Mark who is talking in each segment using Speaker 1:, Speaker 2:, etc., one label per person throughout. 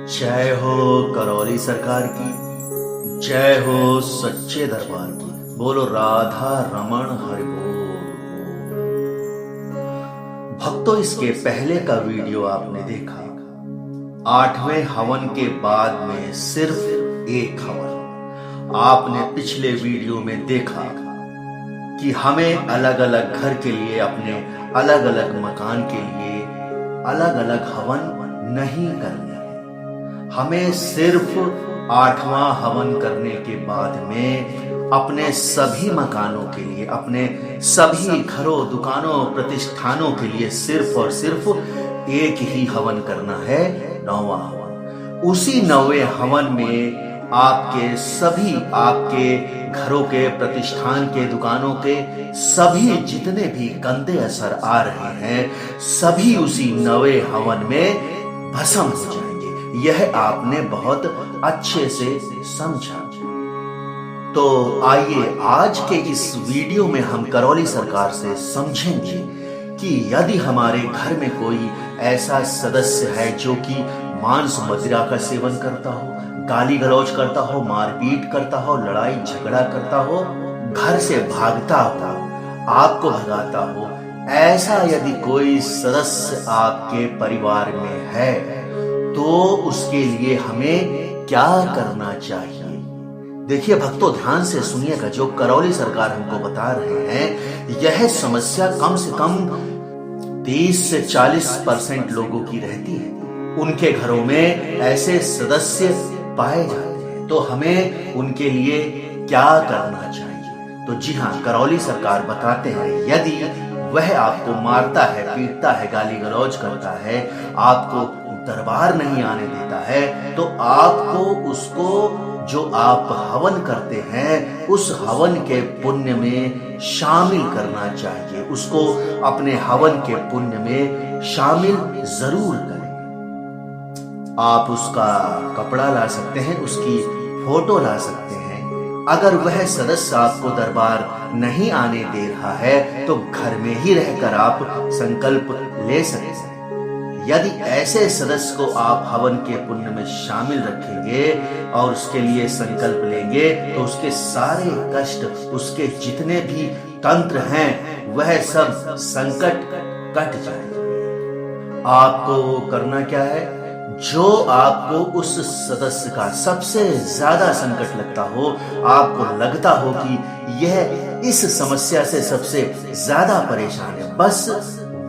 Speaker 1: जय हो करौली सरकार की, जय हो सच्चे दरबार की। बोलो राधा रमण हरि बोल। भक्तों, इसके पहले का वीडियो आपने देखा। 8वें हवन के बाद में सिर्फ एक हवन। आपने पिछले वीडियो में देखा कि हमें अलग अलग घर के लिए, अपने अलग अलग मकान के लिए अलग अलग हवन नहीं करने। हमें सिर्फ 8वां हवन करने के बाद में अपने सभी मकानों के लिए, अपने सभी घरों, दुकानों, प्रतिष्ठानों के लिए सिर्फ और सिर्फ एक ही हवन करना है, 9वां हवन। उसी 9वें हवन में आपके सभी, आपके घरों के, प्रतिष्ठान के, दुकानों के सभी जितने भी गंदे असर आ रहे हैं, सभी उसी 9वें हवन में भस्म हो जाएंगे। यह आपने बहुत अच्छे से समझा। तो आइए आज के इस वीडियो में हम करौली सरकार से समझेंगे कि यदि हमारे घर में कोई ऐसा सदस्य है जो कि मांस मदिरा का सेवन करता हो, गाली गलौज करता हो, मारपीट करता हो, लड़ाई झगड़ा करता हो, घर से भागता हो, आपको भगाता हो, ऐसा यदि कोई सदस्य आपके परिवार में है तो उसके लिए हमें क्या करना चाहिए। देखिए भक्तों, ध्यान से सुनिएगा। जो करौली सरकार हमको बता रहे हैं, यह समस्या कम से कम 30 से 40% लोगों की रहती है। उनके घरों में ऐसे सदस्य पाए जाते हैं। तो हमें उनके लिए क्या करना चाहिए? तो जी हाँ, करौली सरकार बताते हैं, यदि वह आपको मारता है, पीटता है, गाली गलौज करता है, आपको दरबार नहीं आने देता है, तो आपको उसको, जो आप हवन करते हैं, उस हवन के पुण्य में शामिल करना चाहिए। उसको अपने हवन के पुण्य में शामिल जरूर करें। आप उसका कपड़ा ला सकते हैं, उसकी फोटो ला सकते हैं। अगर वह सदस्य आपको दरबार नहीं आने दे रहा है तो घर में ही रहकर आप संकल्प ले सकते हैं। यदि ऐसे सदस्य को आप हवन के पुण्य में शामिल रखेंगे और उसके लिए संकल्प लेंगे तो उसके सारे कष्ट, उसके जितने भी तंत्र हैं, वह सब संकट कट जाएंगे। आपको करना क्या है? जो आपको उस सदस्य का सबसे ज्यादा संकट लगता हो, आपको लगता हो कि यह इस समस्या से सबसे ज्यादा परेशान है, बस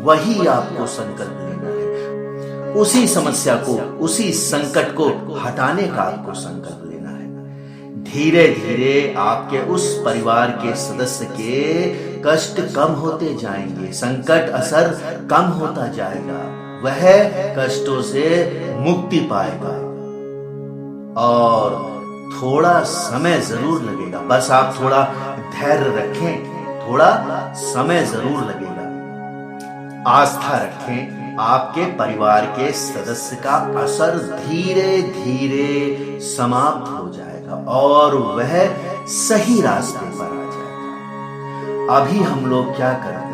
Speaker 1: वही आपको संकल्प लेना है। उसी समस्या को, उसी संकट को हटाने का आपको संकल्प लेना है। धीरे धीरे आपके उस परिवार के सदस्य के कष्ट कम होते जाएंगे, संकट असर कम होता जाएगा, वह कष्टों से मुक्ति पाएगा। और थोड़ा समय जरूर लगेगा, बस आप थोड़ा धैर्य रखें, थोड़ा समय जरूर लगेगा। आस्था रखें, आपके परिवार के सदस्य का असर धीरे धीरे समाप्त हो जाएगा और वह सही रास्ते पर आ जाएगा। अभी हम लोग क्या करते हैं?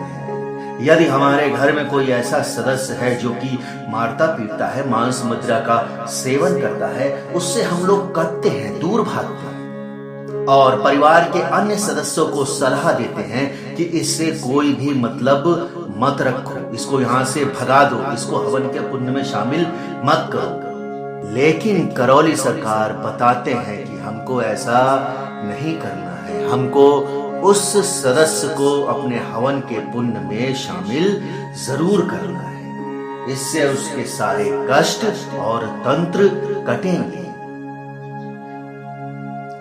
Speaker 1: यदि हमारे घर में कोई ऐसा सदस्य है जो कि मारता पीटता है, मांस मदिरा का सेवन करता है, उससे हम लोग कटते हैं, दूर भागते हैं और परिवार के अन्य सदस्यों को सलाह देते हैं कि इससे कोई भी मतलब मत रखो, इसको यहां से भगा दो, इसको हवन के पुण्य में शामिल मत करो। लेकिन करौली सरकार बताते हैं कि हमको ऐसा नहीं करना है। हमको उस सदस्य को अपने हवन के पुण्य में शामिल जरूर करना है। इससे उसके सारे कष्ट और तंत्र कटेंगे।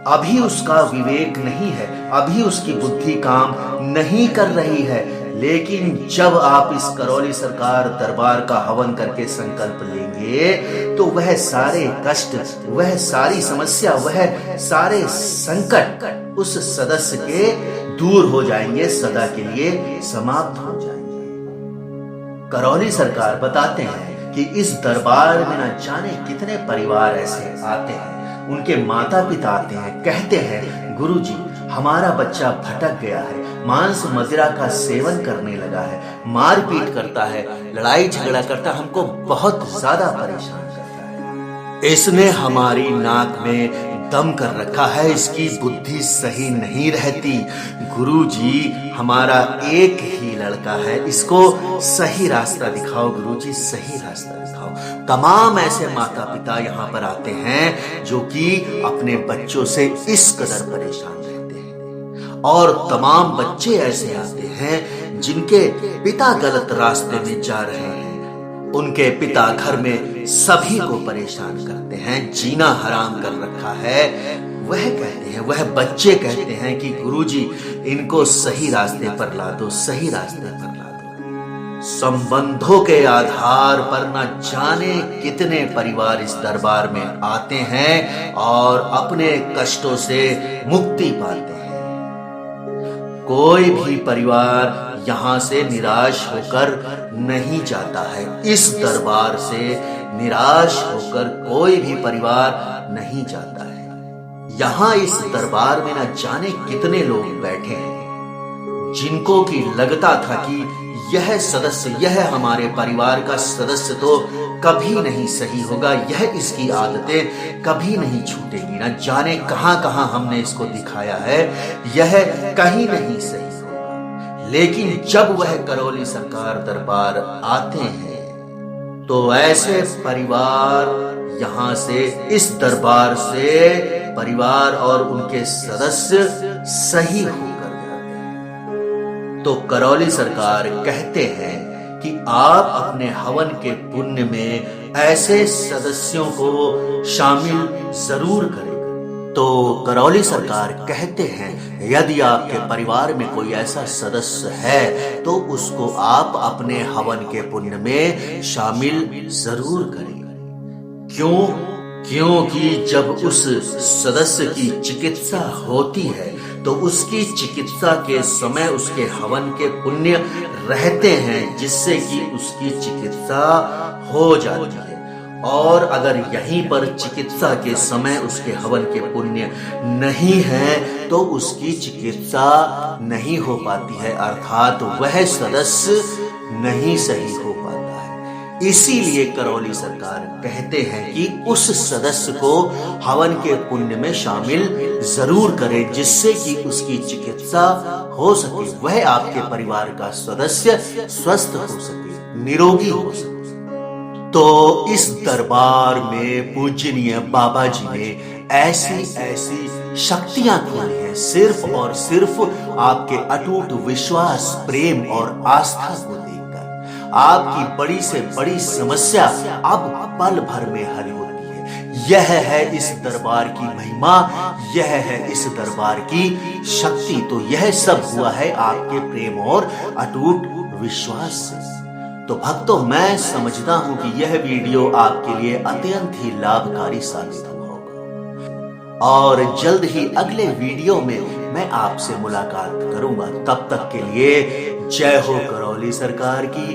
Speaker 1: अभी उसका विवेक नहीं है, अभी उसकी बुद्धि काम नहीं कर रही है, लेकिन जब आप इस करौली सरकार दरबार का हवन करके संकल्प लेंगे तो वह सारे कष्ट, वह सारी समस्या, वह सारे संकट उस सदस्य के दूर हो जाएंगे, सदा के लिए समाप्त हो जाएंगे। करौली सरकार बताते हैं कि इस दरबार में न जाने कितने परिवार ऐसे आते हैं, उनके माता पिता आते हैं, कहते हैं गुरुजी हमारा बच्चा भटक गया है, मांस मदिरा का सेवन करने लगा है, मारपीट करता है, लड़ाई झगड़ा करता है, हमको बहुत ज्यादा परेशान करता है। इसने हमारी नाक में दम कर रखा है, इसकी बुद्धि सही नहीं रहती। गुरुजी, हमारा एक ही लड़का है, इसको सही रास्ता दिखाओ गुरुजी, सही रास्ता दिखाओ। तमाम ऐसे माता पिता यहाँ पर आते हैं जो कि अपने बच्चों से इस कदर परेशान रहते हैं, और तमाम बच्चे ऐसे आते हैं जिनके पिता गलत रास्ते में जा रहे हैं। उनके पिता घर में सभी को परेशान करते हैं, जीना हराम कर रखा है। वह कहते हैं, वह बच्चे कहते हैं कि गुरुजी, इनको सही रास्ते पर ला दो, सही रास्ते पर ला दो। संबंधों के आधार पर न जाने कितने परिवार इस दरबार में आते हैं और अपने कष्टों से मुक्ति पाते हैं। कोई भी परिवार यहां से निराश होकर नहीं जाता है। इस दरबार से निराश होकर कोई भी परिवार नहीं जाता है। यहां इस दरबार में न जाने कितने लोग बैठे हैं जिनको कि लगता था कि यह सदस्य, यह हमारे परिवार का सदस्य तो कभी नहीं सही होगा, यह इसकी आदतें कभी नहीं छूटेगी। न जाने कहां कहां हमने इसको दिखाया है, यह कहीं नहीं सही। लेकिन जब वह करौली सरकार दरबार आते हैं तो ऐसे परिवार यहां से, इस दरबार से परिवार और उनके सदस्य सही होकर जाते हैं। तो करौली सरकार कहते हैं कि आप अपने हवन के पुण्य में ऐसे सदस्यों को शामिल जरूर करें। तो करौली सरकार कहते हैं, यदि आपके परिवार में कोई ऐसा सदस्य है तो उसको आप अपने हवन के पुण्य में शामिल जरूर करें। क्यों? क्योंकि जब उस सदस्य की चिकित्सा होती है तो उसकी चिकित्सा के समय उसके हवन के पुण्य रहते हैं, जिससे कि उसकी चिकित्सा हो जाती है। और अगर यहीं पर चिकित्सा के समय उसके हवन के पुण्य नहीं है तो उसकी चिकित्सा नहीं हो पाती है, अर्थात वह सदस्य नहीं सही हो पाता है। इसीलिए करौली सरकार कहते हैं कि उस सदस्य को हवन के पुण्य में शामिल जरूर करें, जिससे कि उसकी चिकित्सा हो सके, वह आपके परिवार का सदस्य स्वस्थ हो सके, निरोगी हो सके। तो इस दरबार में पूजनीय बाबा जी ने ऐसी ऐसी शक्तियां खोली हैं, सिर्फ और सिर्फ आपके अटूट विश्वास, प्रेम और आस्था को देखकर। आपकी बड़ी से बड़ी समस्या अब पल भर में हल होती है। यह है इस दरबार की महिमा, यह है इस दरबार की शक्ति। तो यह सब हुआ है आपके प्रेम और अटूट विश्वास से। तो भक्तों, मैं समझता हूं कि यह वीडियो आपके लिए अत्यंत ही लाभकारी साबित होगा, और जल्द ही अगले वीडियो में मैं आपसे मुलाकात करूंगा। तब तक के लिए जय हो करौली सरकार की,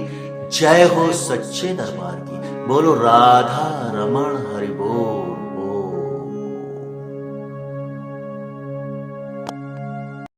Speaker 1: जय हो सच्चे दरबार की। बोलो राधा रमण हरि बोल।